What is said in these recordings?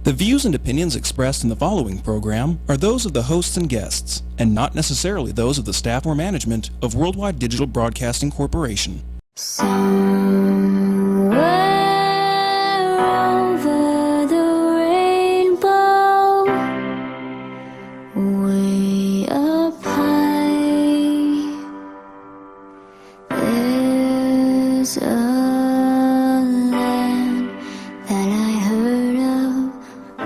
The views and opinions expressed in the following program are those of the hosts and guests, and not necessarily those of the staff or management of Worldwide Digital Broadcasting Corporation. Somewhere over the rainbow, way up high, there's a land that I heard of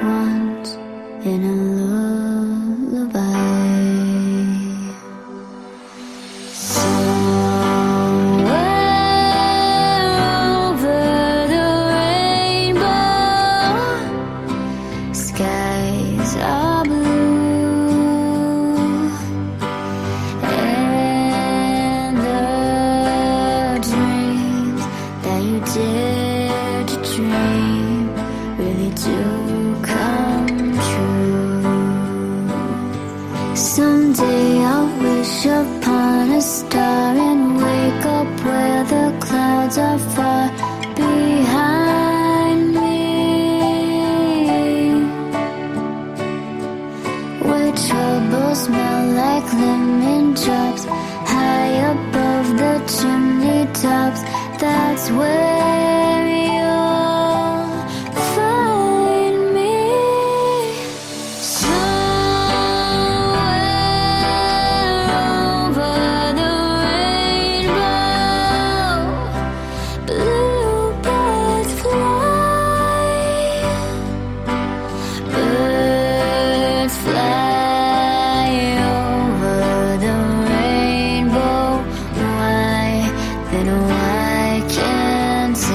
once in a lullaby. Skies are blue, and the dreams that you dare to dream really do come true. Someday I'll wish upon a star and wake up where the clouds are far behind me, where troubles smell like lemon drops high above the chimney tops. That's where you'll find me. Somewhere over the rainbow, bluebirds fly, birds fly over the rainbow. Why, then why can't I?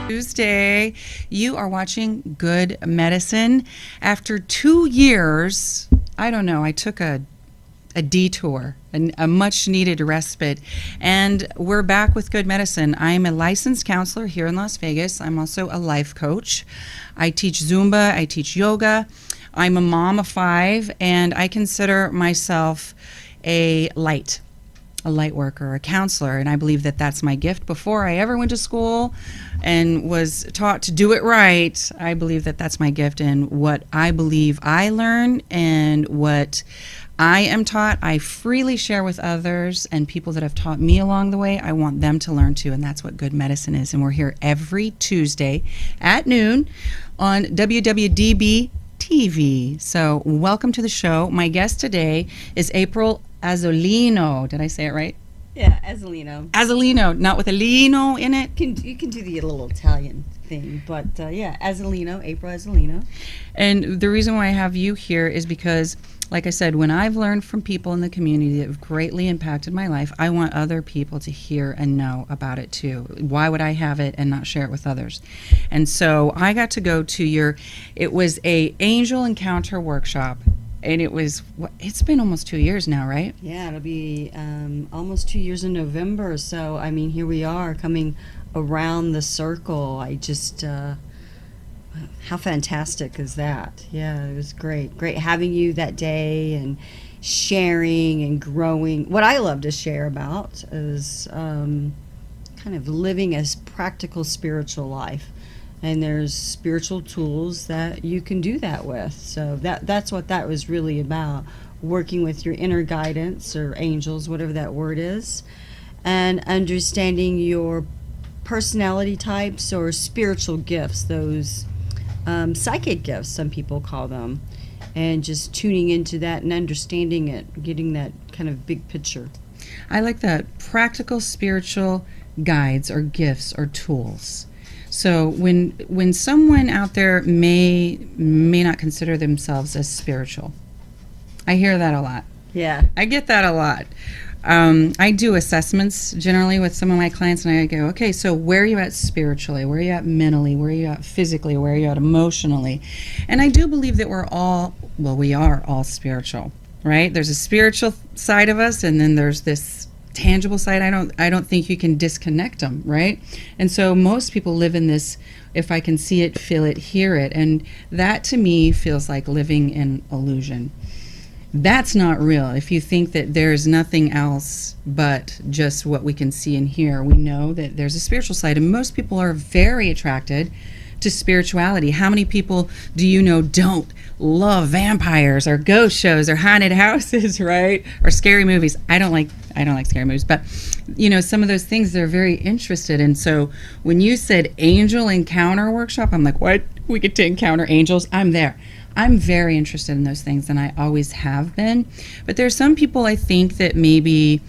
Tuesday, you are watching Good Medicine. After 2 years, I don't know, I took a detour, a much needed respite, and we're back with Good Medicine. I'm a licensed counselor here in Las Vegas. I'm also a life coach. I teach Zumba, I teach yoga. I'm a mom of 5, and I consider myself a light worker, a counselor, and I believe that that's my gift. Before I ever went to school and was taught to do it right, I believe that that's my gift, and what I believe I learn and what I am taught, I freely share with others, and people that have taught me along the way, I want them to learn too, and that's what Good Medicine is. And we're here every Tuesday at noon on WWDB TV. So welcome to the show. My guest today is April Azzolino. Did I say it right? Yeah, Azzolino. Azzolino, not with a lino in it. You can do the little Italian thing, but yeah, Azzolino, April Azzolino. And the reason why I have you here is because, like I said, when I've learned from people in the community that have greatly impacted my life, I want other people to hear and know about it too. Why would I have it and not share it with others? And so I got to go to it was a angel encounter workshop, and it's been almost 2 years now, right? Yeah, it'll be almost 2 years in November. So, I mean, here we are coming around the circle. I just, how fantastic is that? Yeah, it was great. Great having you that day and sharing and growing. What I love to share about is kind of living a practical spiritual life. And there's spiritual tools that you can do that with. So that's what that was really about, working with your inner guidance or angels, whatever that word is, and understanding your personality types or spiritual gifts, those psychic gifts, some people call them, and just tuning into that and understanding it, getting that kind of big picture. I like that. Practical spiritual guides or gifts or tools. So when someone out there may not consider themselves as spiritual, I hear that a lot. Yeah. I get that a lot. I do assessments generally with some of my clients, and I go, okay, so where are you at spiritually? Where are you at mentally? Where are you at physically? Where are you at emotionally? And I do believe that we are all spiritual, right? There's a spiritual side of us, and then there's this tangible side. I don't think you can disconnect them, right? And so most people live in this, if I can see it, feel it, hear it, and that to me feels like living in illusion. That's not real. If you think that there's nothing else but just what we can see and hear, we know that there's a spiritual side, and most people are very attracted to spirituality. How many people do you know don't love vampires or ghost shows or haunted houses, right? Or scary movies. I don't like scary movies, but some of those things they're very interested in. So when you said angel encounter workshop, I'm like, what? We get to encounter angels? I'm there. I'm very interested in those things, and I always have been. But there's some people, I think, that maybe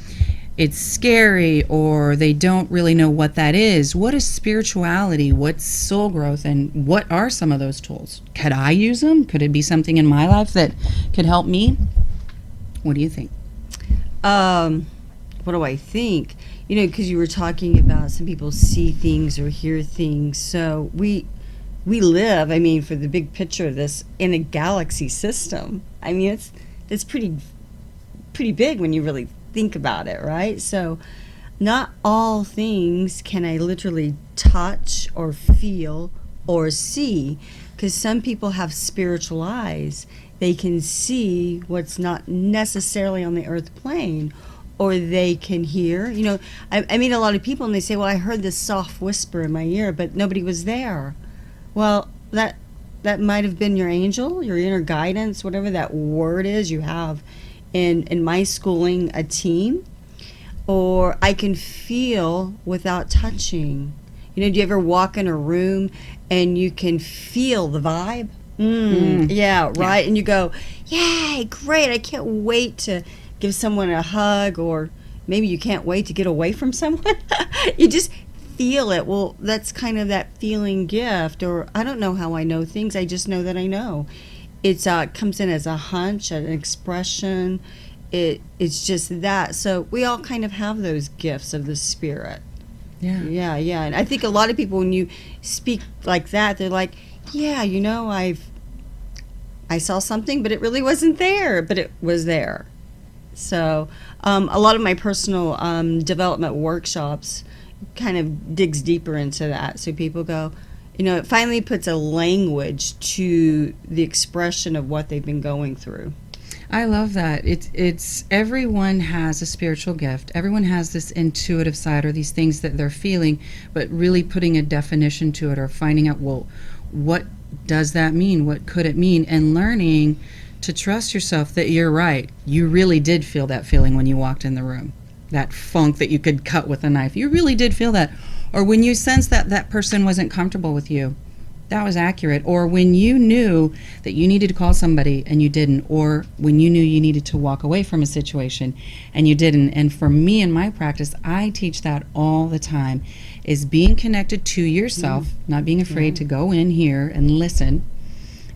it's scary or they don't really know what that is. What is spirituality? What's soul growth? And what are some of those tools? Could I use them? Could it be something in my life that could help me? What do you think? What do I think? Because you were talking about some people see things or hear things. So we live, for the big picture of this, in a galaxy system. It's pretty big when you really think about it, right? So not all things can I literally touch or feel or see, because some people have spiritual eyes. They can see what's not necessarily on the earth plane, or they can hear. I meet a lot of people and they say, well, I heard this soft whisper in my ear, but nobody was there. Well, that might have been your angel, your inner guidance, whatever that word is you have in my schooling, a team. Or I can feel without touching. Do you ever walk in a room and you can feel the vibe? Yeah, right. Yeah. And you go, yay, great. I can't wait to give someone a hug, or maybe you can't wait to get away from someone. You just feel it. Well, that's kind of that feeling gift, or I don't know how I know things. I just know that I know. It comes in as a hunch, an expression. It's just that. So we all kind of have those gifts of the spirit. Yeah. And I think a lot of people, when you speak like that, they're like, yeah, I saw something, but it really wasn't there, but it was there. So a lot of my personal development workshops kind of digs deeper into that. So people go, it finally puts a language to the expression of what they've been going through. I love that. It's everyone has a spiritual gift. Everyone has this intuitive side, or these things that they're feeling, but really putting a definition to it, or finding out, well, what does that mean? What could it mean? And learning to trust yourself that you're right. You really did feel that feeling when you walked in the room. That funk that you could cut with a knife. You really did feel that. Or when you sensed that that person wasn't comfortable with you, that was accurate. Or when you knew that you needed to call somebody and you didn't. Or when you knew you needed to walk away from a situation and you didn't. And for me in my practice, I teach that all the time, is being connected to yourself, not being afraid to go in here and listen,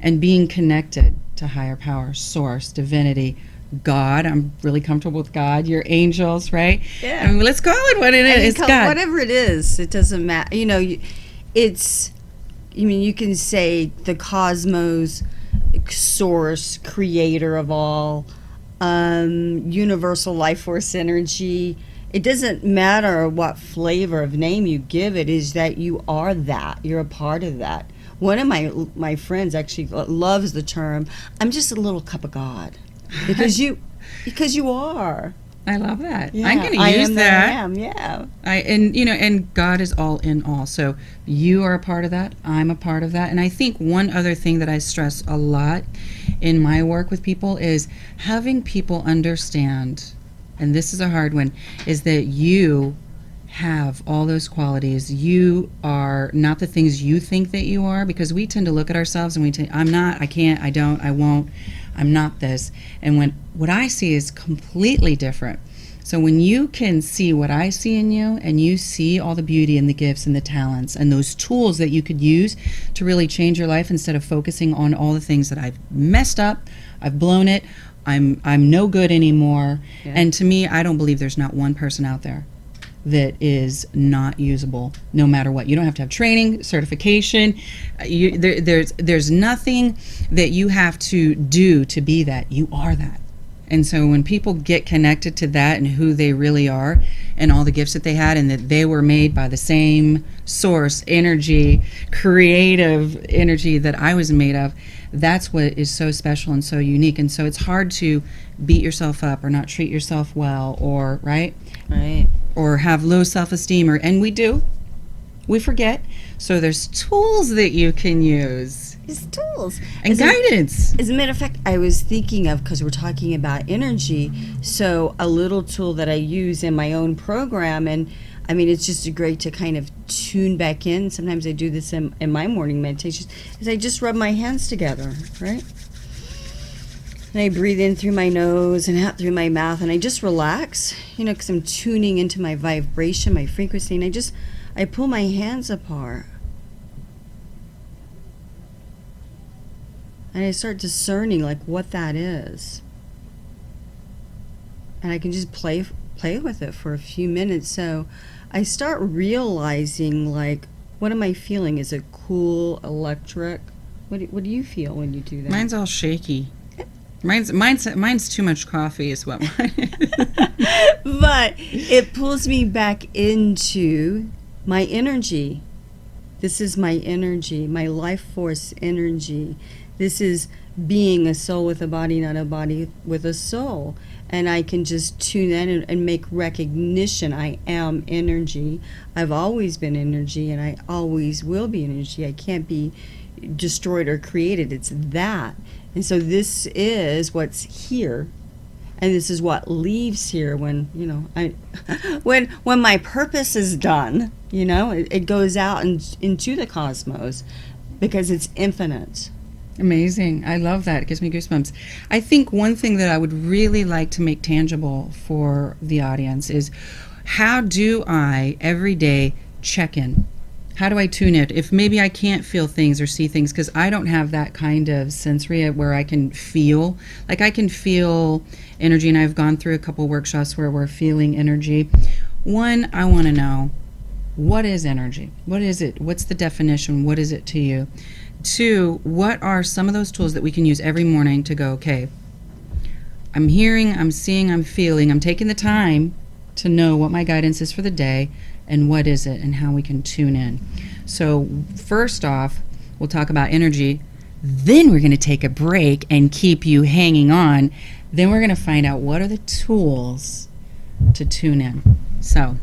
and being connected to higher power, source, divinity, God. I'm really comfortable with God, your angels, right? Yeah. Let's call it what it is. It's God. Whatever it is, it doesn't matter. It's, you can say the cosmos, source, creator of all, universal life force energy. It doesn't matter what flavor of name you give it, is that you are that. You're a part of that. One of my friends actually loves the term, I'm just a little cup of God. Because you are. I love that. Yeah, I'm going to use that. I am, yeah. And God is all in all. So you are a part of that. I'm a part of that. And I think one other thing that I stress a lot in my work with people is having people understand, and this is a hard one, is that you have all those qualities. You are not the things you think that you are, because we tend to look at ourselves and we think, I'm not, I can't, I don't, I won't, I'm not this. And when what I see is completely different. So when you can see what I see in you, and you see all the beauty and the gifts and the talents and those tools that you could use to really change your life, instead of focusing on all the things that I've messed up, I've blown it, I'm no good anymore. Yeah. And to me, I don't believe there's not one person out there that is not usable, no matter what. You don't have to have training, certification. There's nothing that you have to do to be that. You are that. And so when people get connected to that and who they really are, and all the gifts that they had, and that they were made by the same source, energy, creative energy that I was made of, that's what is so special and so unique. And so it's hard to beat yourself up, or not treat yourself well, or right, or have low self-esteem, and we do, we forget. So there's tools that you can use. It's tools. And guidance. As a matter of fact, I was thinking of, because we're talking about energy, so a little tool that I use in my own program, and I mean, it's just great to kind of tune back in. Sometimes I do this in my morning meditations, is I just rub my hands together, right? And I breathe in through my nose and out through my mouth, and I just relax, because I'm tuning into my vibration, my frequency, and I pull my hands apart. And I start discerning like what that is. And I can just play with it for a few minutes. So I start realizing, like, what am I feeling? Is it cool, electric? What do you feel when you do that? Mine's all shaky. Mine's too much coffee is what mine is. But it pulls me back into my energy. This is my energy, my life force energy. This is being a soul with a body, not a body with a soul. And I can just tune in and make recognition. I am energy. I've always been energy, and I always will be energy. I can't be destroyed or created. It's that. And so this is what's here. And this is what leaves here when, when my purpose is done, it goes out into the cosmos because it's infinite. Amazing. I love that. It gives me goosebumps. I think one thing that I would really like to make tangible for the audience is, how do I every day check in? How do I tune it? If maybe I can't feel things or see things, because I don't have that kind of sensory where I can feel. Like, I can feel energy, and I've gone through a couple workshops where we're feeling energy. One, I want to know, what is energy? What is it? What's the definition? What is it to you? Two, what are some of those tools that we can use every morning to go, okay, I'm hearing, I'm seeing, I'm feeling, I'm taking the time to know what my guidance is for the day and what is it and how we can tune in. So first off, we'll talk about energy. Then we're going to take a break and keep you hanging on. Then we're going to find out what are the tools to tune in. So,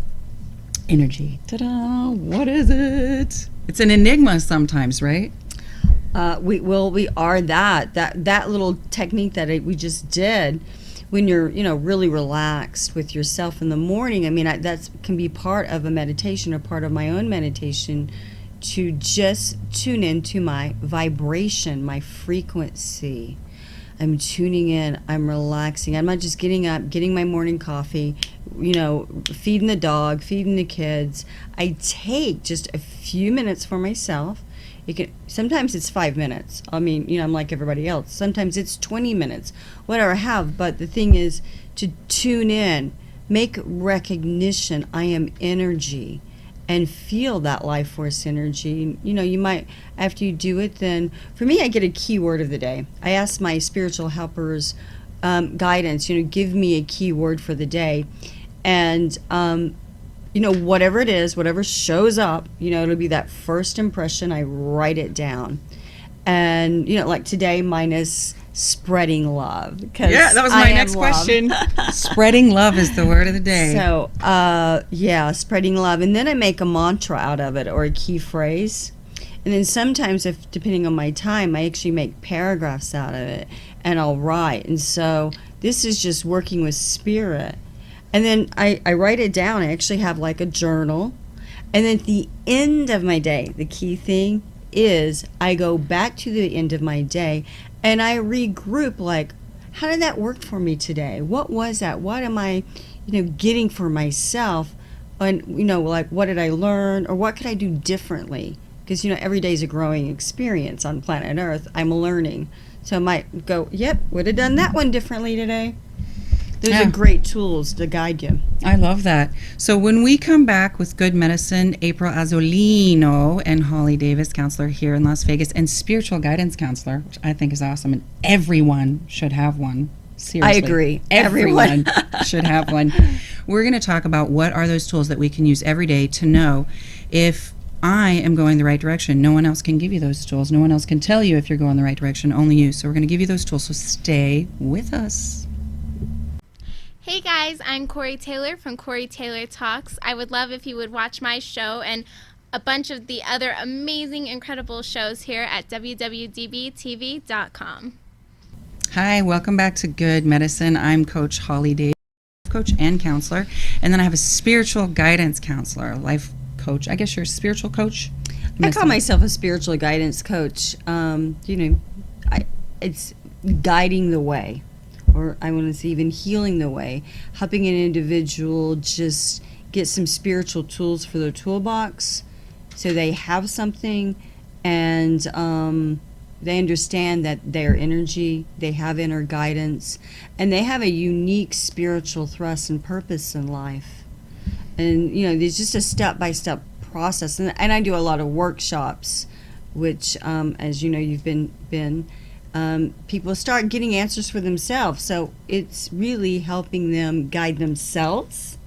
energy. Ta-da! What is it? It's an enigma sometimes, right? We are that little technique that we just did. When you're really relaxed with yourself in the morning, I mean, that can be part of a meditation or part of my own meditation, to just tune into my vibration, my frequency. I'm tuning in, I'm relaxing. I'm not just getting up, getting my morning coffee, feeding the dog, feeding the kids. I take just a few minutes for myself. Sometimes it's 5 minutes. I mean, I'm like everybody else. Sometimes it's 20 minutes, whatever I have. But the thing is to tune in, make recognition, I am energy, and feel that life force energy. You might, after you do it, then for me, I get a key word of the day. I ask my spiritual helpers guidance, give me a key word for the day. And, whatever it is, whatever shows up, it'll be that first impression. I write it down. And, like today, mine is spreading love. Yeah, that was my next question. Spreading love is the word of the day. So, spreading love. And then I make a mantra out of it, or a key phrase. And then sometimes, depending on my time, I actually make paragraphs out of it, and I'll write. And so this is just working with spirit. And then I write it down. I actually have like a journal. And then at the end of my day, the key thing is I go back to the end of my day and I regroup, like, how did that work for me today? What was that? What am I, getting for myself? And, like, what did I learn, or what could I do differently? Because, every day is a growing experience on planet Earth. I'm learning. So I might go, yep, would have done that one differently today. Those are great tools to guide you. I love that. So when we come back with Good Medicine, April Azzolino and Holly Davis, counselor here in Las Vegas, and spiritual guidance counselor, which I think is awesome, and everyone should have one. Seriously. I agree. Everyone should have one. We're going to talk about what are those tools that we can use every day to know if I am going the right direction. No one else can give you those tools. No one else can tell you if you're going the right direction, only you. So we're going to give you those tools, so stay with us. Hey guys, I'm Corey Taylor from Corey Taylor Talks. I would love if you would watch my show and a bunch of the other amazing, incredible shows here at WWDBTV.com. Hi, welcome back to Good Medicine. I'm Coach Holly Davis, coach and counselor, and then I have a spiritual guidance counselor, life coach. I guess you're a spiritual coach? I call myself a spiritual guidance coach. It's guiding the way, or I want to say even healing the way, helping an individual just get some spiritual tools for their toolbox so they have something, and they understand that their energy, they have inner guidance, and they have a unique spiritual thrust and purpose in life. And, there's just a step-by-step process. And I do a lot of workshops, which, as you know, you've been people start getting answers for themselves. So it's really helping them guide themselves,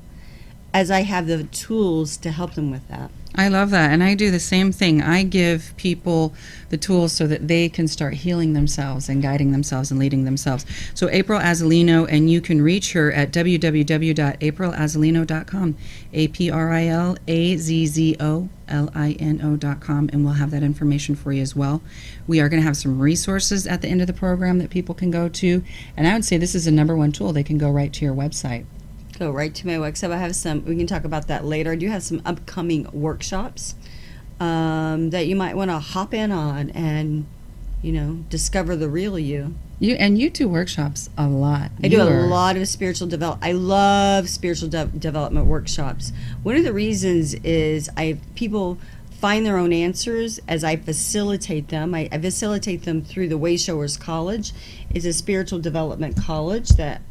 as I have the tools to help them with that. I love that, and I do the same thing. I give people the tools so that they can start healing themselves and guiding themselves and leading themselves. So April Azzolino, and you can reach her at www.aprilazzolino.com, APRILAZZOLINO.com, and we'll have that information for you as well. We are going to have some resources at the end of the program that people can go to, and I would say this is the number one tool. They can go right to your website. Go right to my website. I have some, we can talk about that later. I do have some upcoming workshops that you might want to hop in on and, discover the real you. You do workshops a lot. I do a lot of spiritual development. I love spiritual development workshops. One of the reasons is people find their own answers as I facilitate them. I facilitate them through the Wayshowers College. It's a spiritual development college that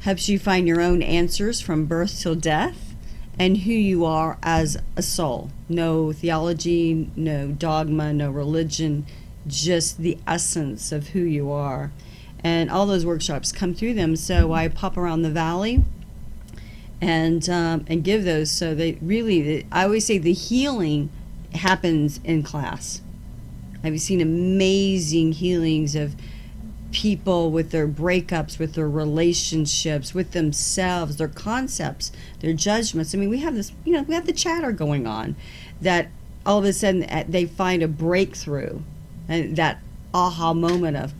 helps you find your own answers from birth till death and who you are as a soul. No theology, no dogma, no religion, just the essence of who you are. And all those workshops come through them. So I pop around the valley and give those. So I always say the healing happens in class. I've seen amazing healings of people with their breakups, with their relationships, with themselves, their concepts, their judgments. I mean, we have this, we have the chatter going on that all of a sudden they find a breakthrough, and that aha moment of,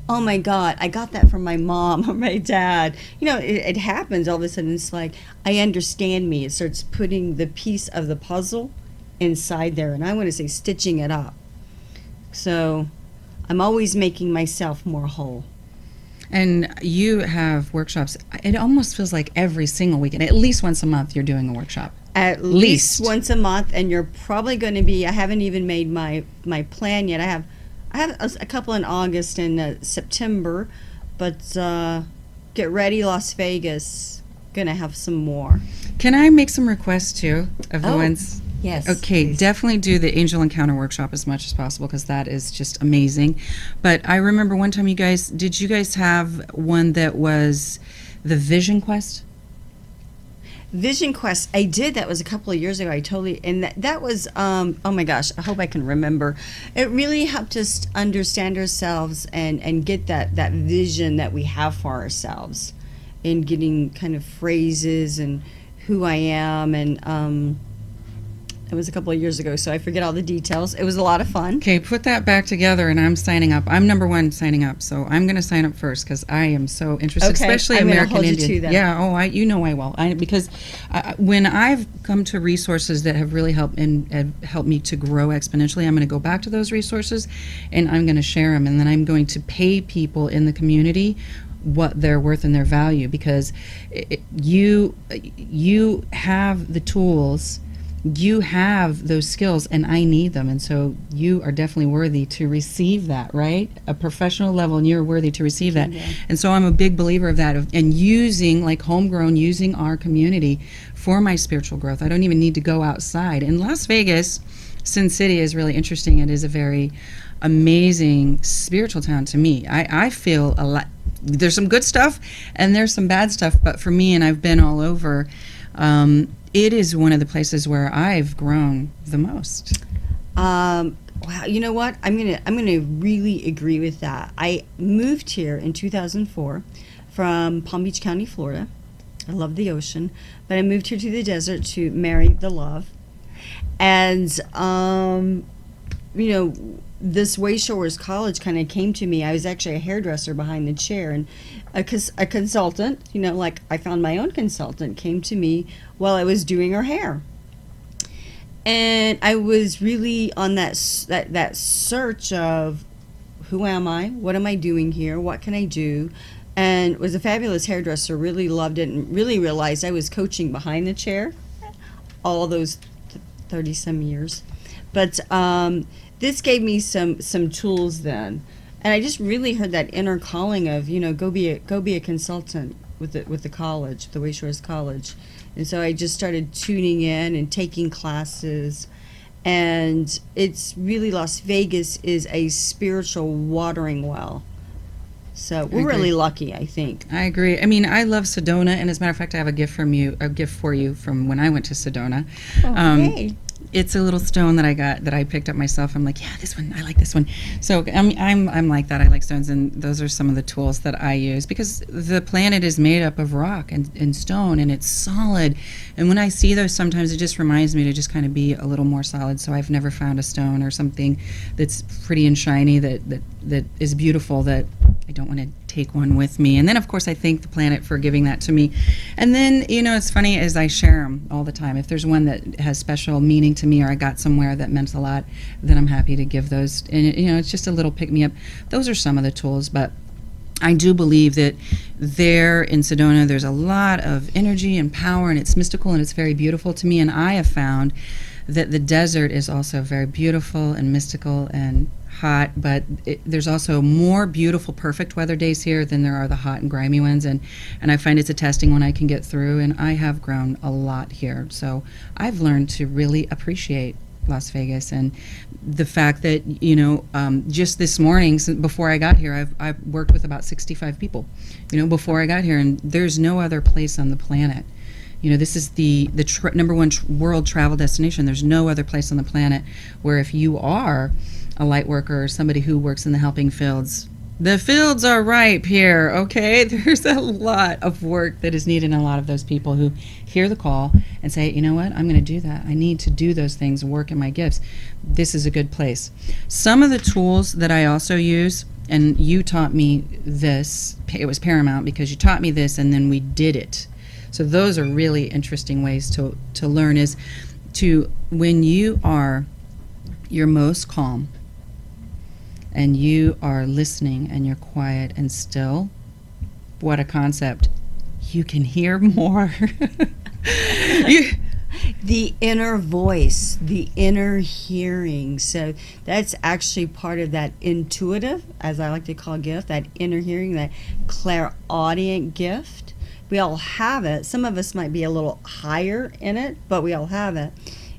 oh my God, I got that from my mom or my dad. It happens all of a sudden. It's like, I understand me. It starts putting the piece of the puzzle inside there, and I want to say stitching it up. So I'm always making myself more whole. And you have workshops. It almost feels like every single weekend, at least once a month, you're doing a workshop. At least once a month, and you're probably going to be. I haven't even made my plan yet. I have a couple in August and September, but get ready, Las Vegas. Gonna have some more. Can I make some requests too of the ones? Yes. Okay, please. definitely do the Angel Encounter workshop as much as possible, because that is just amazing. But I remember one time did you guys have one that was the Vision Quest? Vision Quest, I did. That was a couple of years ago. And that was, oh my gosh, I hope I can remember. It really helped us understand ourselves and get that vision that we have for ourselves, in getting kind of phrases and who I am. And it was a couple of years ago, so I forget all the details. It was a lot of fun. Okay, put that back together, and I'm signing up. I'm number one signing up, so I'm going to sign up first because I am so interested, Okay, especially I'm American hold you Indian. to that. Yeah, I will. Because when I've come to resources that have really helped me to grow exponentially, I'm going to go back to those resources, and I'm going to share them, and then I'm going to pay people in the community what they're worth and their value, because you have the tools. You have those skills, and I need them, and so you are definitely worthy to receive that, right? A professional level, and you're worthy to receive that. Yeah. And so I'm a big believer of that, and using, like homegrown, using our community for my spiritual growth. I don't even need to go outside. In Las Vegas, Sin City is really interesting. It is a very amazing spiritual town to me. I feel a lot. There's some good stuff, and there's some bad stuff, but for me, and I've been all over, it is one of the places where I've grown the most. Wow, you know what? I'm gonna really agree with that. I moved here in 2004 from Palm Beach County, Florida. I love the ocean, but I moved here to the desert to marry the love, And this Way Shores College kind of came to me. I was actually a hairdresser behind the chair, and a consultant, like I found my own consultant, came to me while I was doing her hair. And I was really on that search of, who am I? What am I doing here? What can I do? And was a fabulous hairdresser, really loved it, and really realized I was coaching behind the chair all those 30-some years. But this gave me some tools then. And I just really heard that inner calling of, go be a consultant with the college, the Way Shores College. And so I just started tuning in and taking classes. And it's really, Las Vegas is a spiritual watering well. So we're really lucky, I think. I agree. I mean, I love Sedona, and as a matter of fact, I have a gift for you from when I went to Sedona. Okay. It's a little stone that I picked up myself. I'm like, yeah, this one, I like this one. So I'm like that. I like stones, and those are some of the tools that I use, because the planet is made up of rock and stone, and it's solid. And when I see those, sometimes it just reminds me to just kind of be a little more solid. So I've never found a stone or something that's pretty and shiny that is beautiful that I don't want to take one with me. And then, of course, I thank the planet for giving that to me. And then, it's funny, as I share them all the time. If there's one that has special meaning to me, or I got somewhere that meant a lot, then I'm happy to give those. And, it's just a little pick-me-up. Those are some of the tools, but I do believe that there in Sedona, there's a lot of energy and power, and it's mystical, and it's very beautiful to me. And I have found that the desert is also very beautiful and mystical and hot, but there's also more beautiful, perfect weather days here than there are the hot and grimy ones, and I find it's a testing one I can get through, and I have grown a lot here. So I've learned to really appreciate Las Vegas, and the fact that, just this morning, before I got here, I've worked with about 65 people, before I got here, and there's no other place on the planet. This is the number one world travel destination. There's no other place on the planet where, if you are a light worker or somebody who works in the helping fields, the fields are ripe here, okay? There's a lot of work that is needed in a lot of those people who hear the call and say, you know what, I'm going to do that. I need to do those things and work in my gifts. This is a good place. Some of the tools that I also use, and you taught me this, it was paramount because you taught me this and then we did it. So those are really interesting ways to learn, is to, when you are your most calm, and you are listening and you're quiet and still, what a concept. You can hear more. The inner voice, the inner hearing. So that's actually part of that intuitive, as I like to call gift, that inner hearing, that clairaudient gift. We all have it. Some of us might be a little higher in it, but we all have it.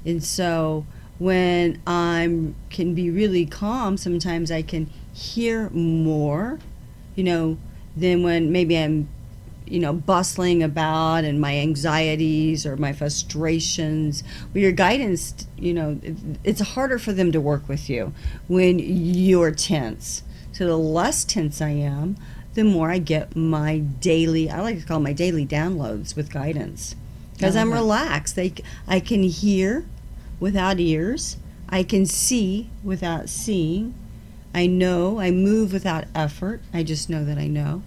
And so when I can be really calm, sometimes I can hear more, than when maybe I'm, bustling about and my anxieties or my frustrations. With your guidance, it's harder for them to work with you when you're tense. So the less tense I am, the more I get my daily, I like to call my daily downloads with guidance. Because I'm relaxed. I can hear without ears. I can see without seeing. I know. I move without effort. I just know that I know.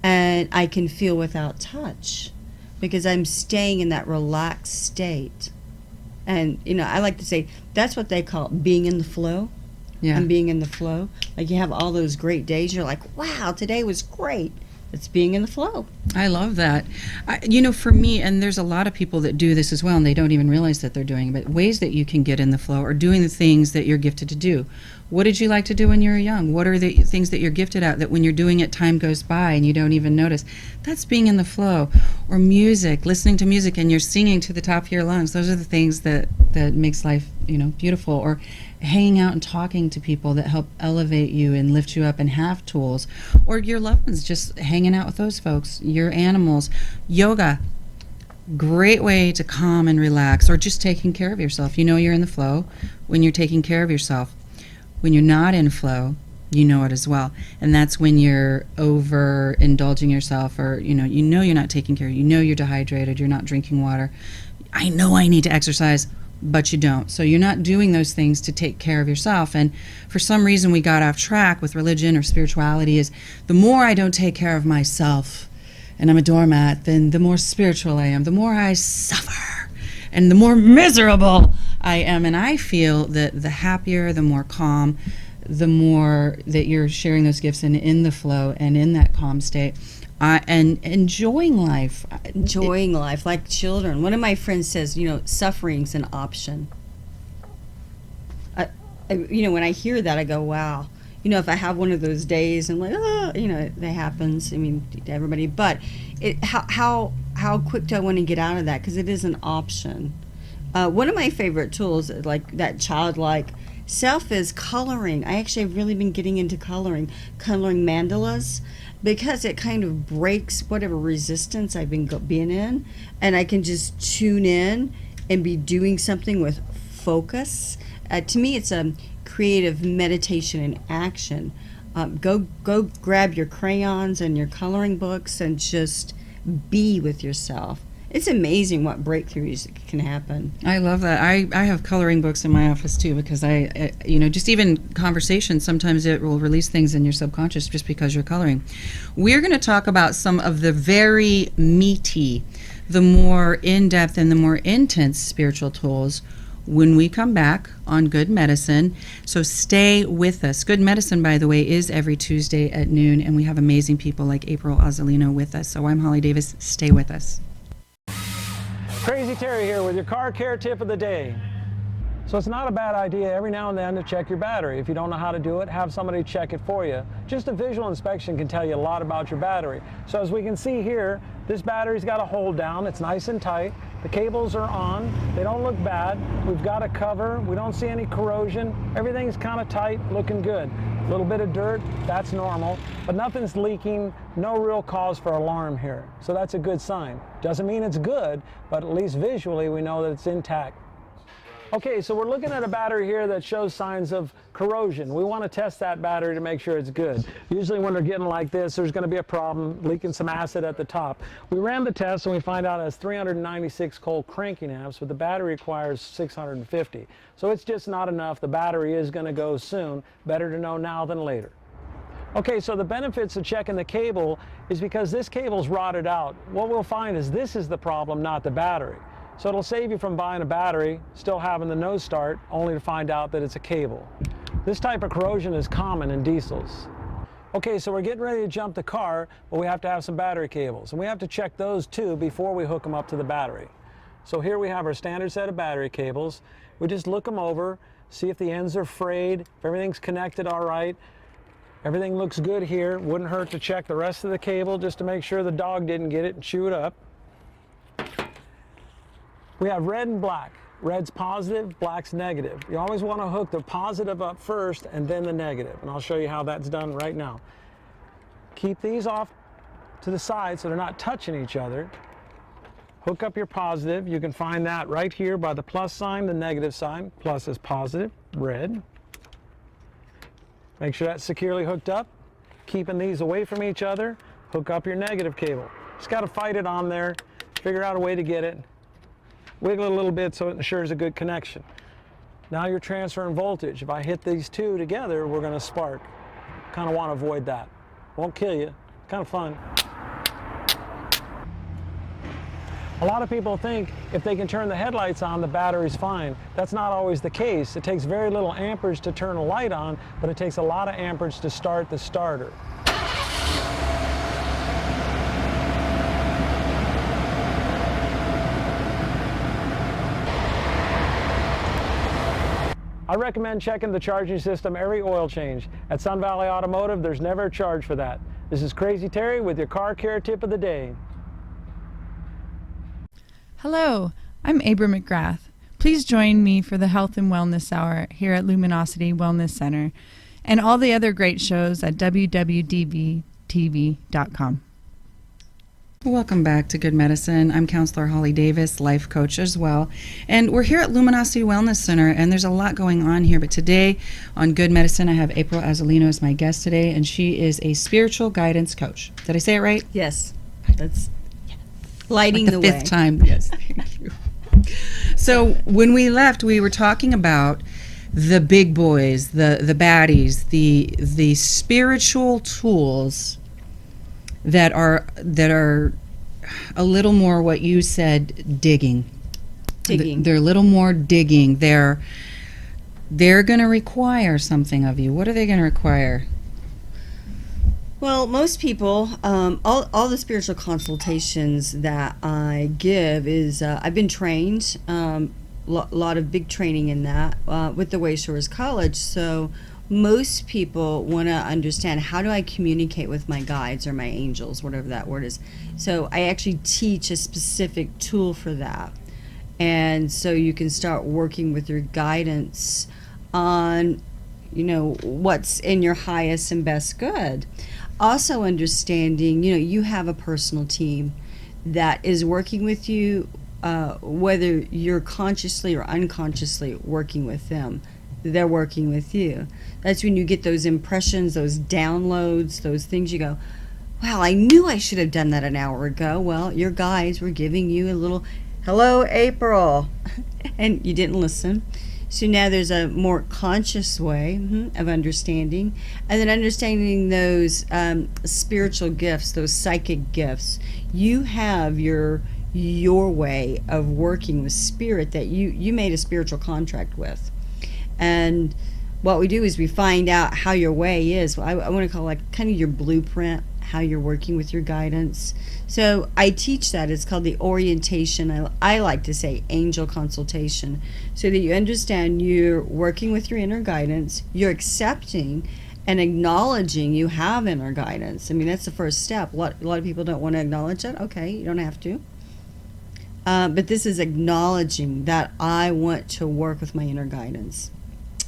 And I can feel without touch, because I'm staying in that relaxed state. And, I like to say that's what they call being in the flow. Yeah. And being in the flow. Like, you have all those great days. You're like, wow, today was great. It's being in the flow. I love that. For me, and there's a lot of people that do this as well, and they don't even realize that they're doing it, but ways that you can get in the flow are doing the things that you're gifted to do. What did you like to do when you were young? What are the things that you're gifted at that when you're doing it, time goes by and you don't even notice? That's being in the flow. Or music, listening to music and you're singing to the top of your lungs. Those are the things that makes life, beautiful. Or hanging out and talking to people that help elevate you and lift you up and have tools. Or your loved ones, just hanging out with those folks, your animals. Yoga, great way to calm and relax. Or just taking care of yourself. You're in the flow when you're taking care of yourself. When you're not in flow, you know it as well. And that's when you're overindulging yourself, or you're not taking care. You're dehydrated, you're not drinking water. I know I need to exercise. but you don't. So you're not doing those things to take care of yourself. And for some reason we got off track with religion or spirituality is the more I don't take care of myself and I'm a doormat, then the more spiritual I am, the more I suffer, and the more miserable I am. And I feel that the happier, the more calm, the more that you're sharing those gifts and in the flow and in that calm state. And enjoying life. Enjoying life like children. One of my friends says, suffering's an option. When I hear that, I go, wow. If I have one of those days and that happens. I mean, to everybody. But how quick do I want to get out of that? Because it is an option. One of my favorite tools, like that childlike self, is coloring. I actually have really been getting into coloring mandalas, because it kind of breaks whatever resistance I've been being in, and I can just tune in and be doing something with focus. To me, it's a creative meditation in action. Go grab your crayons and your coloring books and just be with yourself. It's amazing what breakthroughs can happen. I love that. I have coloring books in my office too, because I just even conversation, sometimes it will release things in your subconscious just because you're coloring. We're going to talk about some of the very meaty, the more in-depth and the more intense spiritual tools when we come back on Good Medicine. So stay with us. Good Medicine, by the way, is every Tuesday at noon, and we have amazing people like April Azzolino with us. So I'm Holly Davis. Stay with us. Crazy Terry here with your car care tip of the day. So it's not a bad idea every now and then to check your battery. If you don't know how to do it, have somebody check it for you. Just a visual inspection can tell you a lot about your battery. So as we can see here, this battery's got a hold down. It's nice and tight. The cables are on. They don't look bad. We've got a cover. We don't see any corrosion. Everything's kind of tight, looking good. A little bit of dirt, that's normal, but nothing's leaking, no real cause for alarm here. So that's a good sign. Doesn't mean it's good, but at least visually we know that it's intact. Okay, so we're looking at a battery here that shows signs of corrosion. We want to test that battery to make sure it's good. Usually when they're getting like this, there's going to be a problem, leaking some acid at the top. We ran the test and we find out it has 396 cold cranking amps, but the battery requires 650. So it's just not enough. The battery is going to go soon. Better to know now than later. Okay, so the benefits of checking the cable is because this cable's rotted out. What we'll find is this is the problem, not the battery. So it'll save you from buying a battery, still having the no start, only to find out that it's a cable. This type of corrosion is common in diesels. Okay, so we're getting ready to jump the car, but we have to have some battery cables. And we have to check those too before we hook them up to the battery. So here we have our standard set of battery cables. We just look them over, see if the ends are frayed, if everything's connected all right. Everything looks good here. Wouldn't hurt to check the rest of the cable just to make sure the dog didn't get it and chew it up. We have red and black. Red's positive, black's negative. You always want to hook the positive up first and then the negative. And I'll show you how that's done right now. Keep these off to the side so they're not touching each other. Hook up your positive. You can find that right here by the plus sign, the negative sign. Plus is positive, red. Make sure that's securely hooked up. Keeping these away from each other. Hook up your negative cable. Just got to fight it on there. Figure out a way to get it. Wiggle it a little bit so it ensures a good connection. Now you're transferring voltage. If I hit these two together, we're going to spark. Kind of want to avoid that. Won't kill you. Kind of fun. A lot of people think if they can turn the headlights on, the battery's fine. That's not always the case. It takes very little amperage to turn a light on, but it takes a lot of amperage to start the starter. I recommend checking the charging system every oil change. At Sun Valley Automotive, there's never a charge for that. This is Crazy Terry with your car care tip of the day. Hello, I'm Abra McGrath. Please join me for the Health and Wellness Hour here at Luminosity Wellness Center and all the other great shows at WWDBTV.com. Welcome back to Good Medicine. I'm Counselor Holly Davis, life coach as well. And we're here at Luminosity Wellness Center, and there's a lot going on here. But today on Good Medicine, I have April Azzolino as my guest today, and she is a spiritual guidance coach. Did I say it right? Yes, that's lighting like the fifth way. time. Yes, thank you. So when we left, we were talking about the big boys, the baddies, the spiritual tools that are a little more what you said, digging. They're a little more digging. They're going to require something of you. What are they going to require? Well, most people, all the spiritual consultations that I give is I've been trained, lot of big training in that with the Way Shores College. So most people want to understand, how do I communicate with my guides or my angels, whatever that word is. So I actually teach a specific tool for that. And so you can start working with your guidance on, what's in your highest and best good. Also understanding, you have a personal team that is working with you, whether you're consciously or unconsciously working with them. They're working with you. That's when you get those impressions, those downloads, those things you go, wow, I knew I should have done that an hour ago. Well, your guides were giving you a little, hello, April, and you didn't listen. So now there's a more conscious way of understanding, and then understanding those spiritual gifts, those psychic gifts. You have your way of working with spirit that you made a spiritual contract with. And what we do is we find out how your way is. I want to call it kind of your blueprint, how you're working with your guidance. So I teach that. It's called the orientation. I like to say angel consultation, so that you understand you're working with your inner guidance, you're accepting and acknowledging you have inner guidance. I mean, that's the first step. A lot of people don't want to acknowledge it. Okay, you don't have to. But this is acknowledging that I want to work with my inner guidance,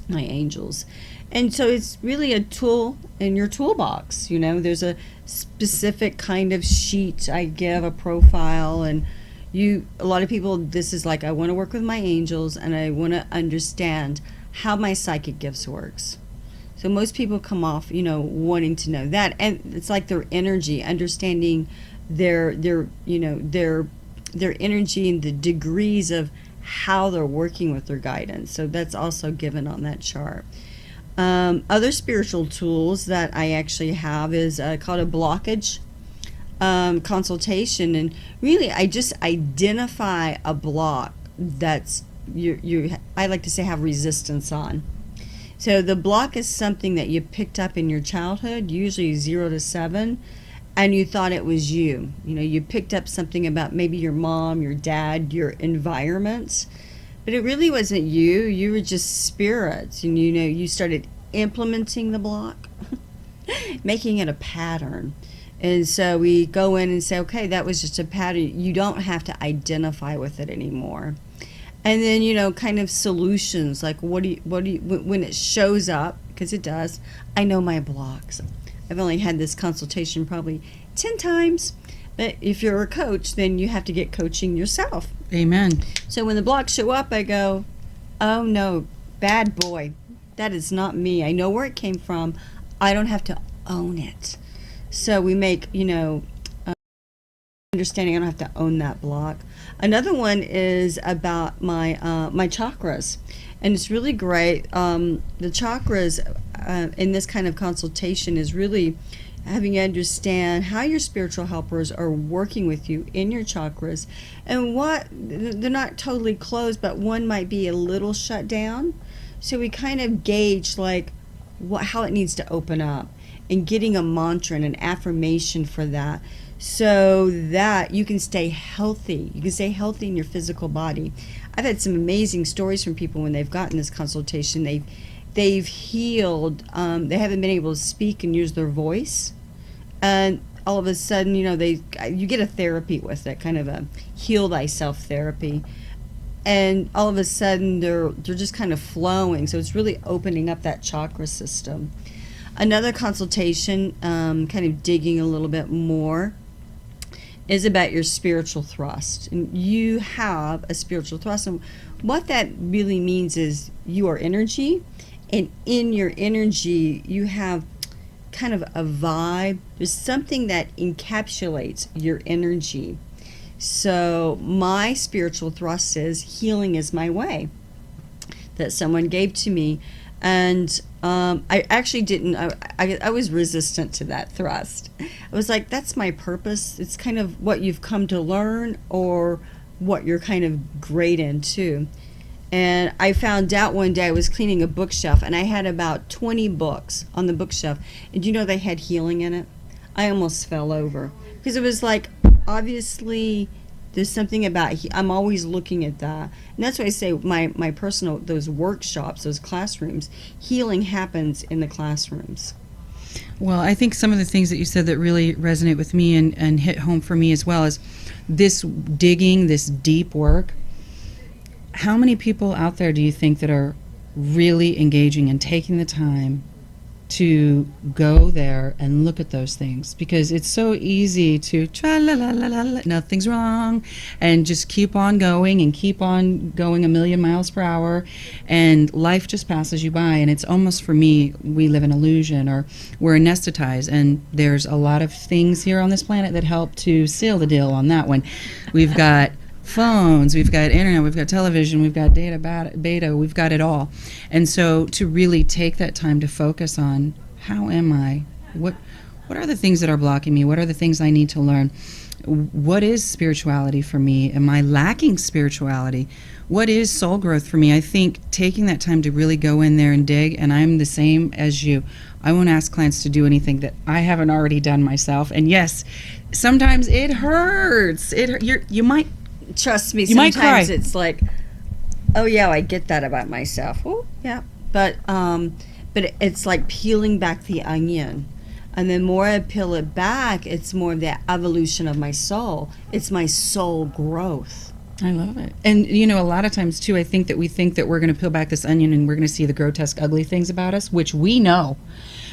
my angels. And so it's really a tool in your toolbox. There's a specific kind of sheet I give, a profile, and a lot of people, this is like, I want to work with my angels and I want to understand how my psychic gifts works. So most people come off, wanting to know that, and it's like their energy, understanding their energy and the degrees of how they're working with their guidance. So that's also given on that chart. Other spiritual tools that I actually have is called a blockage consultation, and really I just identify a block that's I like to say have resistance on. So the block is something that you picked up in your childhood, usually 0 to 7, and you thought it was you. You picked up something about maybe your mom, your dad, your environment, but it really wasn't you. You were just spirits, and you started implementing the block, making it a pattern. And so we go in and say, okay, that was just a pattern. You don't have to identify with it anymore. And then, kind of solutions, like what do you, when it shows up, because it does, I know my blocks. I've only had this consultation probably 10 times, but if you're a coach, then you have to get coaching yourself. Amen. So when the blocks show up, I go, oh no, bad boy, that is not me. I know where it came from. I don't have to own it. So we make, understanding I don't have to own that block. Another one is about my chakras, and it's really great. The chakras in this kind of consultation is really having you understand how your spiritual helpers are working with you in your chakras, and what they're not totally closed, but one might be a little shut down. So we kind of gauge how it needs to open up, and getting a mantra and an affirmation for that, so that you can stay healthy. You can stay healthy in your physical body. I've had some amazing stories from people when they've gotten this consultation. They've healed. They haven't been able to speak and use their voice, and all of a sudden, you get a therapy with it, kind of a heal thyself therapy, and all of a sudden they're just kind of flowing. So it's really opening up that chakra system. Another consultation, kind of digging a little bit more, is about your spiritual thrust. And you have a spiritual thrust. And what that really means is you are energy, and in your energy you have kind of a vibe. There's something that encapsulates your energy. So my spiritual thrust is healing is my way, that someone gave to me. And I actually didn't, I was resistant to that thrust. I was like, that's my purpose. It's kind of what you've come to learn or what you're kind of great into. And I found out one day I was cleaning a bookshelf and I had about 20 books on the bookshelf. And you know they had healing in it? I almost fell over because it was like, obviously there's something about, I'm always looking at that. And that's why I say my personal, those workshops, those classrooms, healing happens in the classrooms. Well, I think some of the things that you said that really resonate with me and hit home for me as well is this digging, this deep work. How many people out there do you think that are really engaging and taking the time to go there and look at those things? Because it's so easy to tra-la-la-la-la, nothing's wrong, and just keep on going and keep on going a million miles per hour, and life just passes you by. And it's almost, for me, we live in illusion, or we're anesthetized, and there's a lot of things here on this planet that help to seal the deal on that one. We've got phones, we've got internet, we've got television, we've got data, beta, we've got it all. And so to really take that time to focus on, how am I? What are the things that are blocking me? What are the things I need to learn? What is spirituality for me? Am I lacking spirituality? What is soul growth for me? I think taking that time to really go in there and dig, and I'm the same as you. I won't ask clients to do anything that I haven't already done myself. And yes, sometimes it hurts. You might, trust me, you might cry. sometimes it's like, oh yeah, I get that about myself. Oh yeah, but it's like peeling back the onion, and the more I peel it back, it's more of the evolution of my soul. It's my soul growth. I love it. And you know, a lot of times too, I think that we think that we're going to peel back this onion and we're going to see the grotesque, ugly things about us, which we know.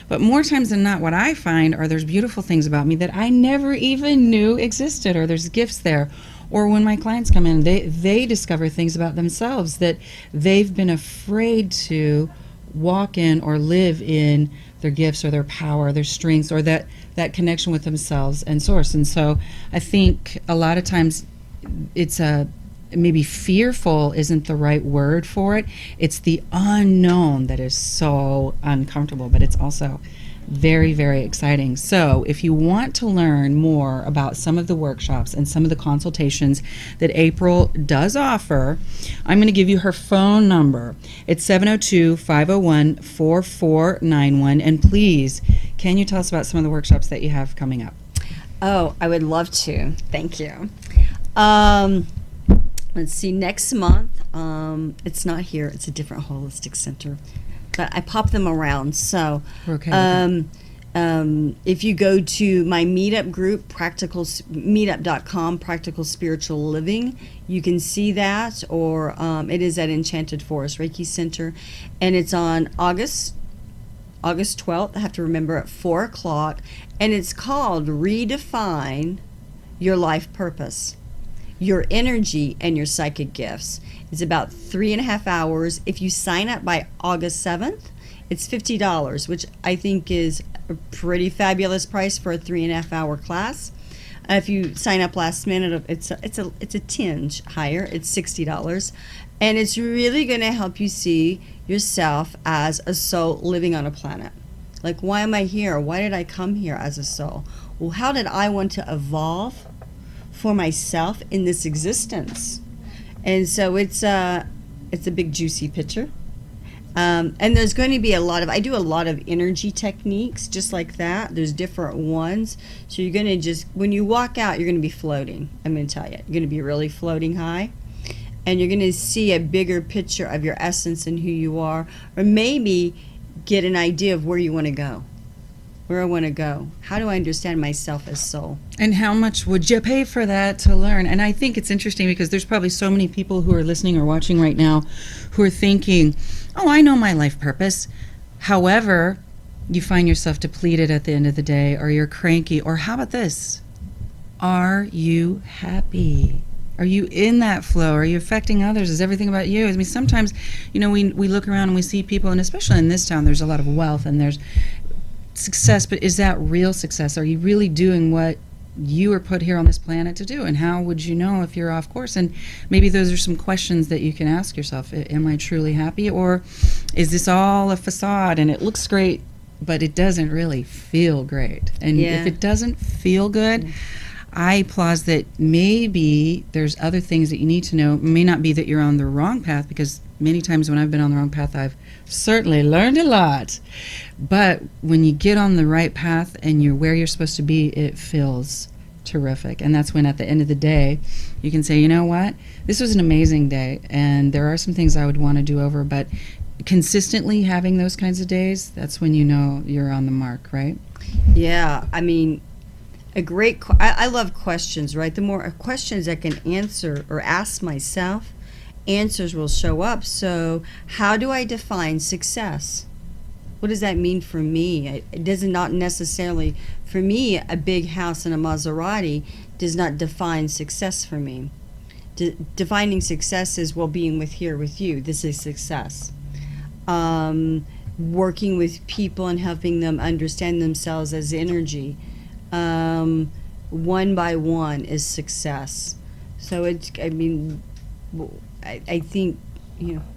But more times than not, what I find are there's beautiful things about me that I never even knew existed, or there's gifts there. Or when my clients come in, they discover things about themselves that they've been afraid to walk in or live in, their gifts or their power, their strengths, or that connection with themselves and source. And so I think a lot of times it's maybe fearful isn't the right word for it. It's the unknown that is so uncomfortable, but it's also very, very exciting. So if you want to learn more about some of the workshops and some of the consultations that April does offer, I'm going to give you her phone number. It's 702-501-4491. And please, can you tell us about some of the workshops that you have coming up? Oh, I would love to. Thank you. Let's see, next month, it's not here, it's a different holistic center, but I pop them around. So Okay. if you go to my meetup group, meetup.com, Practical Spiritual Living, you can see that, or it is at Enchanted Forest Reiki Center, and it's on August 12th, I have to remember, at 4 o'clock, and it's called Redefine Your Life Purpose, Your Energy, and Your Psychic Gifts. It's about 3.5 hours. If you sign up by August 7th, it's $50, which I think is a pretty fabulous price for a 3.5 hour class. If you sign up last minute, it's a tinge higher. It's $60, and it's really going to help you see yourself as a soul living on a planet. Like, why am I here? Why did I come here as a soul? Well, how did I want to evolve for myself in this existence? And so it's a big juicy picture. And there's going to be I do a lot of energy techniques just like that. There's different ones. So you're going to just, when you walk out, you're going to be floating. I'm going to tell you, you're going to be really floating high. And you're going to see a bigger picture of your essence and who you are, or maybe get an idea of where you want to go. Where I want to go. How do I understand myself as soul? And how much would you pay for that to learn? And I think it's interesting because there's probably so many people who are listening or watching right now who are thinking, oh, I know my life purpose. However, you find yourself depleted at the end of the day, or you're cranky, or how about this? Are you happy? Are you in that flow? Are you affecting others? Is everything about you? I mean, sometimes, you know, we look around and we see people, and especially in this town, there's a lot of wealth and there's success, but is that real success? Are you really doing what you were put here on this planet to do, and how would you know if you're off course? And maybe those are some questions that you can ask yourself. Am I truly happy, or is this all a facade and it looks great, but it doesn't really feel great? And if it doesn't feel good, I posit that maybe there's other things that you need to know. It may not be that you're on the wrong path, because many times when I've been on the wrong path, I've certainly learned a lot. But when you get on the right path and you're where you're supposed to be, it feels terrific. And that's when at the end of the day, you can say, you know what, this was an amazing day, and there are some things I would want to do over, but consistently having those kinds of days, that's when you know you're on the mark, right? Yeah, I mean, I love questions, right? The more questions I can answer or ask myself, answers will show up. So how do I define success? What does that mean for me? It does not necessarily, for me, a big house and a Maserati does not define success for me. Defining success is, well, being with you. This is success. Working with people and helping them understand themselves as energy. One by one is success. So I think,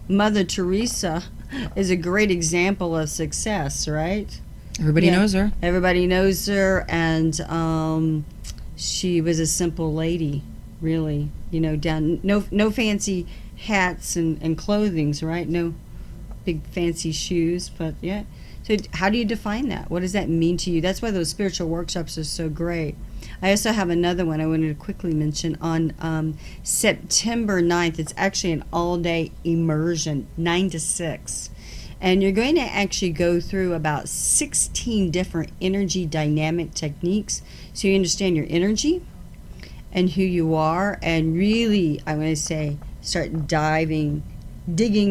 Mother Teresa is a great example of success, right? Everybody knows her. Everybody knows her, and she was a simple lady, really. No fancy hats and clothings, right? No big fancy shoes, but yeah. So how do you define that? What does that mean to you? That's why those spiritual workshops are so great. I also have another one I wanted to quickly mention on September 9th. It's actually an all-day immersion, 9 to 6. And you're going to actually go through about 16 different energy dynamic techniques, so you understand your energy and who you are, and really, I'm going to say, start digging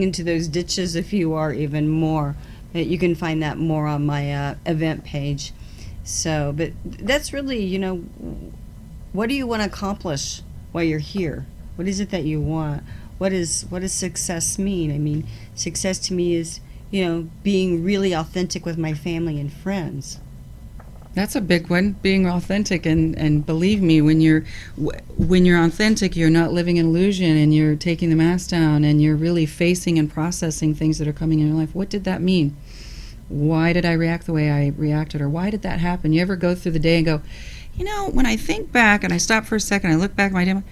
into those ditches if you are even more. You can find that more on my event page. So, but that's really, what do you want to accomplish while you're here? What is it that you want? What does success mean? I mean, success to me is, being really authentic with my family and friends. That's a big one, being authentic, and believe me, when you're authentic, you're not living in illusion, and you're taking the mask down, and you're really facing and processing things that are coming in your life. What did that mean? Why did I react the way I reacted, or why did that happen? You ever go through the day and go, when I think back and I stop for a second, I look back at my day,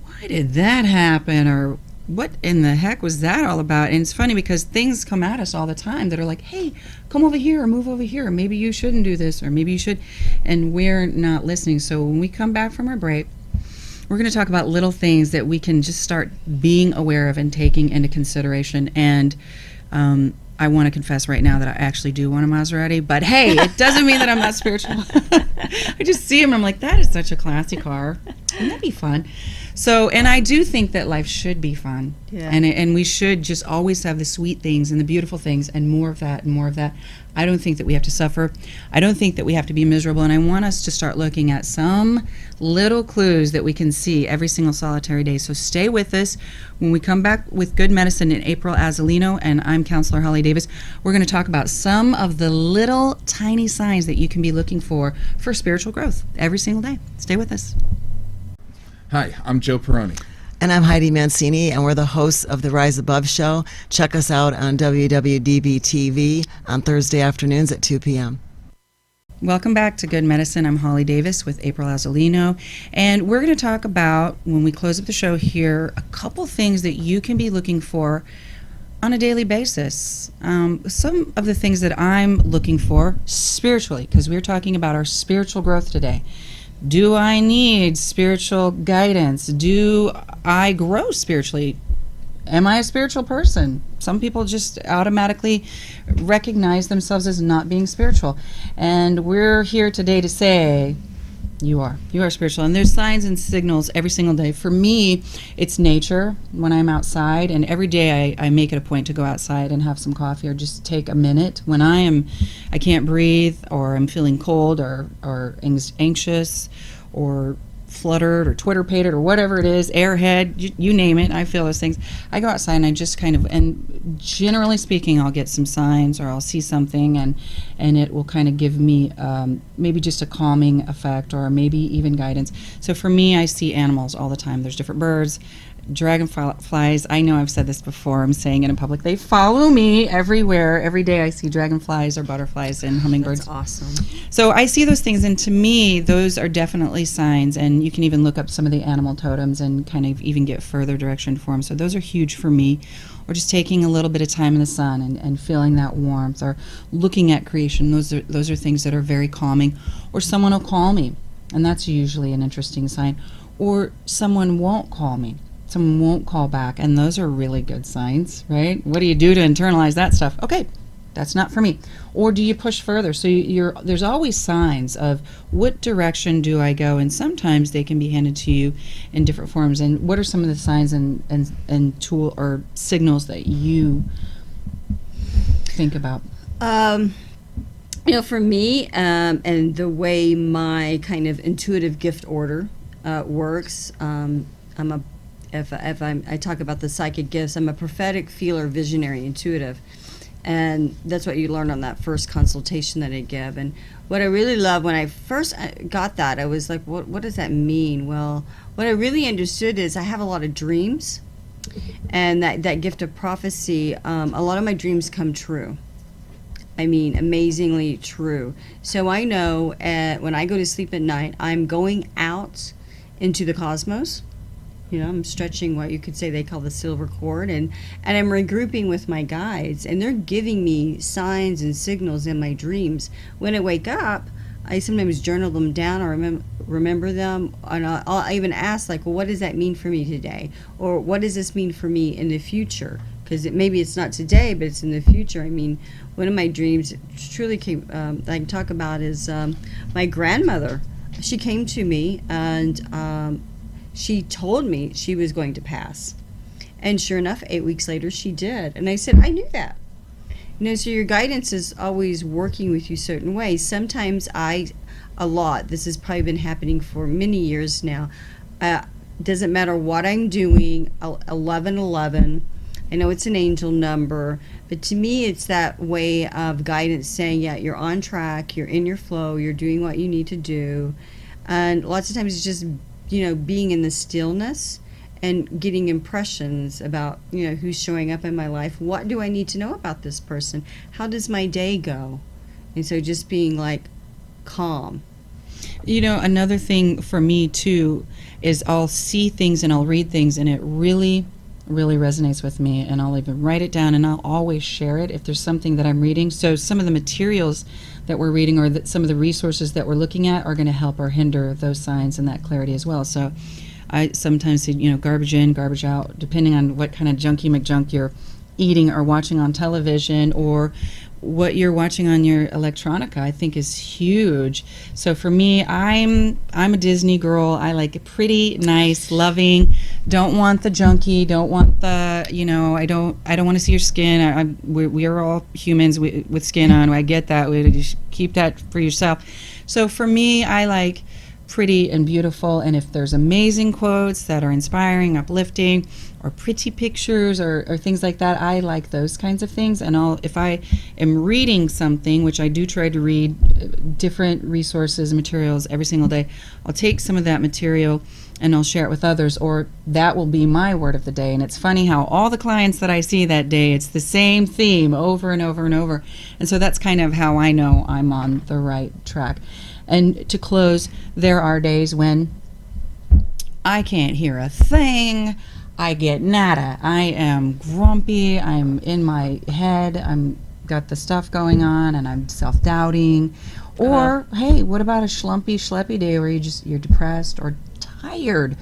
why did that happen, or what in the heck was that all about? And it's funny because things come at us all the time that are like, hey, come over here or move over here, or maybe you shouldn't do this, or maybe you should, and we're not listening. So when we come back from our break, we're going to talk about little things that we can just start being aware of and taking into consideration. And I want to confess right now that I actually do want a Maserati, but hey, it doesn't mean that I'm not spiritual. I just see them and I'm like, that is such a classy car. Wouldn't that be fun? So, and I do think that life should be fun. Yeah. And we should just always have the sweet things and the beautiful things and more of that and more of that. I don't think that we have to suffer. I don't think that we have to be miserable. And I want us to start looking at some little clues that we can see every single solitary day. So stay with us. When we come back with Good Medicine in April Azzolino, and I'm Counselor Holly Davis, we're going to talk about some of the little tiny signs that you can be looking for spiritual growth every single day. Stay with us. Hi, I'm Joe Peroni. And I'm Heidi Mancini, and we're the hosts of the Rise Above show. Check us out on WWDB.TV on Thursday afternoons at 2 p.m. Welcome back to Good Medicine. I'm Holly Davis with April Azzolino, and we're going to talk about, when we close up the show here, a couple things that you can be looking for on a daily basis. Some of the things that I'm looking for spiritually, because we're talking about our spiritual growth today. Do I need spiritual guidance? Do I grow spiritually? Am I a spiritual person? Some people just automatically recognize themselves as not being spiritual. And we're here today to say, you are spiritual. And there's signs and signals every single day. For me, it's nature when I'm outside. And every day I make it a point to go outside and have some coffee or just take a minute. When I can't breathe, or I'm feeling cold or anxious or fluttered or twitter-pated or whatever it is, airhead, you name it, I feel those things. I go outside and I just kind of, and generally speaking, I'll get some signs or I'll see something, and it will kind of give me maybe just a calming effect or maybe even guidance. So for me, I see animals all the time. There's different birds, dragonflies. I know I've said this before, I'm saying it in public. They follow me everywhere. Every day I see dragonflies or butterflies and hummingbirds. That's awesome. So I see those things, and to me, those are definitely signs, and you can even look up some of the animal totems and kind of even get further direction for them. So those are huge for me. Or just taking a little bit of time in the sun and feeling that warmth, or looking at creation. Those are things that are very calming. Or someone will call me, and that's usually an interesting sign. Or someone won't call me. Someone won't call back, and those are really good signs, right? What do you do to internalize that stuff? Okay, that's not for me. Or do you push further? So there's always signs of what direction do I go, and sometimes they can be handed to you in different forms. And what are some of the signs and tool or signals that you think about? For me, and the way my kind of intuitive gift order works, I talk about the psychic gifts, I'm a prophetic, feeler, visionary, intuitive. And that's what you learn on that first consultation that I give. And what I really love, when I first got that, I was like, what does that mean? Well, what I really understood is I have a lot of dreams. And that gift of prophecy, a lot of my dreams come true. I mean, amazingly true. So I know when I go to sleep at night, I'm going out into the cosmos. I'm stretching what you could say they call the silver cord, and I'm regrouping with my guides, and they're giving me signs and signals in my dreams. When I wake up, I sometimes journal them down or remember them, and I'll even ask, like, well, what does that mean for me today? Or what does this mean for me in the future? Because maybe it's not today, but it's in the future. I mean, one of my dreams truly came, I can talk about is my grandmother. She came to me, and she told me she was going to pass. And sure enough, 8 weeks later, she did. And I said, I knew that. So your guidance is always working with you certain ways. Sometimes this has probably been happening for many years now. Doesn't matter what I'm doing, 1111. I know it's an angel number, but to me, it's that way of guidance saying, yeah, you're on track, you're in your flow, you're doing what you need to do. And lots of times it's just being in the stillness and getting impressions about, who's showing up in my life. What do I need to know about this person? How does my day go? And so just being like calm. Another thing for me too is I'll see things and I'll read things, and it really, really resonates with me, and I'll even write it down, and I'll always share it if there's something that I'm reading. So some of the materials that we're reading, or some of the resources that we're looking at, are going to help or hinder those signs and that clarity as well. So I sometimes say, garbage in, garbage out, depending on what kind of junky McJunk you're eating or watching on television, or what you're watching on your electronica, I think is huge. So for me, I'm a Disney girl. I like pretty, nice, loving. Don't want the junky. Don't want the I don't want to see your skin. We are all humans with skin on. I get that. We just keep that for yourself. So for me, I like pretty and beautiful, and if there's amazing quotes that are inspiring, uplifting, or pretty pictures or things like that, I like those kinds of things. And if I am reading something, which I do try to read different resources, materials every single day, I'll take some of that material and I'll share it with others, or that will be my word of the day. And it's funny how all the clients that I see that day, it's the same theme over and over and over. And so that's kind of how I know I'm on the right track. And to close, there are days when I can't hear a thing. I get nada. I am grumpy. I'm in my head. I'm got the stuff going on, and I'm self-doubting. Or hey, what about a schleppy day where you're depressed or tired,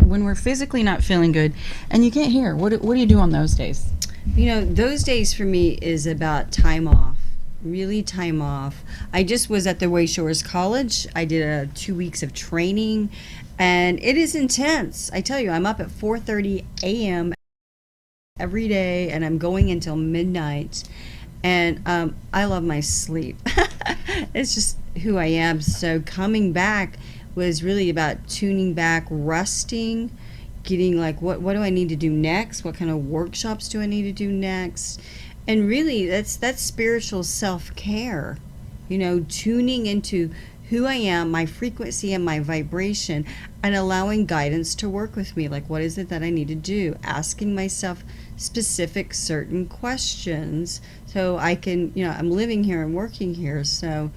when we're physically not feeling good, and you can't hear? What do you do on those days? Those days for me is about time off. Really time off. I just was at the Way Shores College. I did 2 weeks of training, and it is intense. I tell you, I'm up at 4:30 a.m. every day, and I'm going until midnight. And I love my sleep. It's just who I am. So coming back, was really about tuning back, resting, getting like, what do I need to do next? What kind of workshops do I need to do next? And really, that's spiritual self-care, tuning into who I am, my frequency and my vibration, and allowing guidance to work with me. Like, what is it that I need to do? Asking myself specific certain questions so I can, I'm living here and working here. So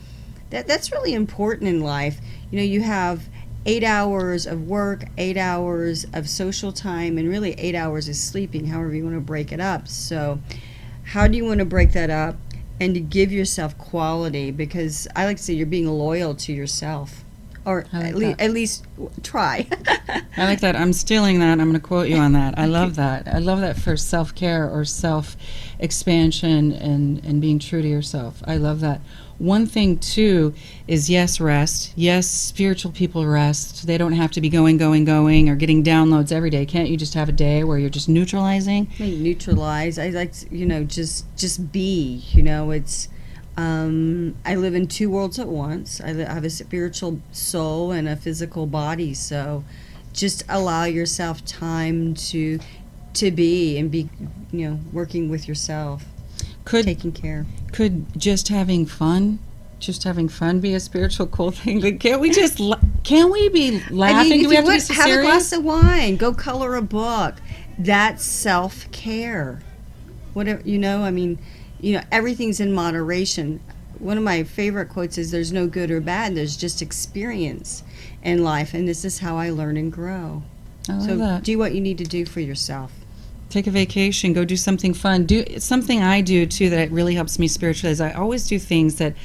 that's really important in life. You have 8 hours of work, 8 hours of social time, and really 8 hours of sleeping, however you want to break it up. So how do you want to break that up and to give yourself quality? Because I like to say you're being loyal to yourself, or at least try. I like that. I'm stealing that. I'm going to quote you on that. I love that. I love that for self-care or self-expansion and being true to yourself. I love that. One thing, too, is yes, rest. Yes, spiritual people rest. They don't have to be going, or getting downloads every day. Can't you just have a day where you're just neutralizing? Neutralize. I like to, just be. It's. I live in two worlds at once. I have a spiritual soul and a physical body. So, just allow yourself time to be and be, working with yourself. Taking care. Could just having fun be a spiritual cool thing? Like, can't we be laughing? Do we have to be so have serious? A glass of wine, go color a book. That's self-care. Whatever, everything's in moderation. One of my favorite quotes is, there's no good or bad, there's just experience in life, and this is how I learn and grow. I love that. Do what you need to do for yourself. Take a vacation, go do something fun. Something I do too that really helps me spiritually is I always do things that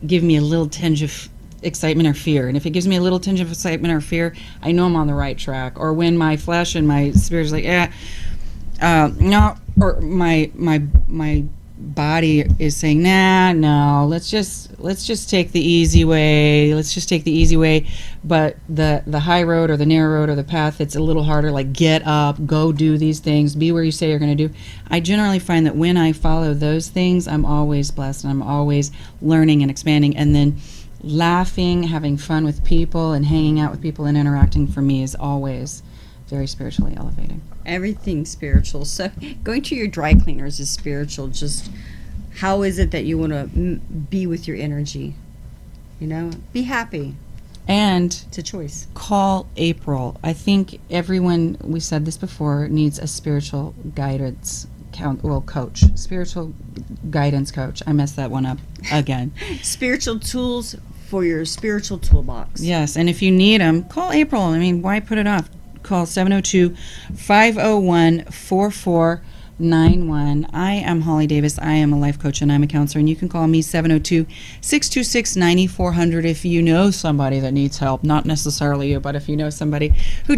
give me a little tinge of excitement or fear. And if it gives me a little tinge of excitement or fear, I know I'm on the right track. Or when my flesh and my spirit is like, no, or my body is saying, no, let's just take the easy way. Let's just take the easy way. But the high road or the narrow road or the path that's a little harder, like get up, go do these things, be where you say you're going to do. I generally find that when I follow those things, I'm always blessed and I'm always learning and expanding. And then laughing, having fun with people and hanging out with people and interacting for me is always very spiritually elevating. Everything's spiritual. So going to your dry cleaners is spiritual. Just how is it that you want to be with your energy? Be happy. And it's a choice. Call April. I think everyone, we said this before, needs a spiritual guidance coach. Spiritual guidance coach. I messed that one up again. Spiritual tools for your spiritual toolbox. Yes, and if you need them, call April. I mean, why put it off? Call 702-501-4491. I am Holly Davis. I am a life coach and I'm a counselor. And you can call me 702-626-9400 if you know somebody that needs help. Not necessarily you, but if you know somebody who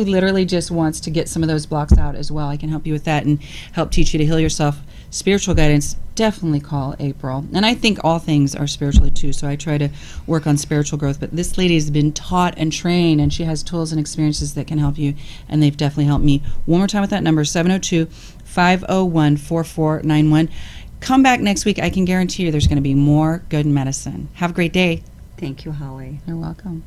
literally just wants to get some of those blocks out as well, I can help you with that and help teach you to heal yourself. Spiritual guidance, definitely call April. And I think all things are spiritually too, so I try to work on spiritual growth. But this lady has been taught and trained, and she has tools and experiences that can help you, and they've definitely helped me. One more time with that number, 702-501-4491. Come back next week. I can guarantee you there's going to be more good medicine. Have a great day. Thank you, Holly. You're welcome.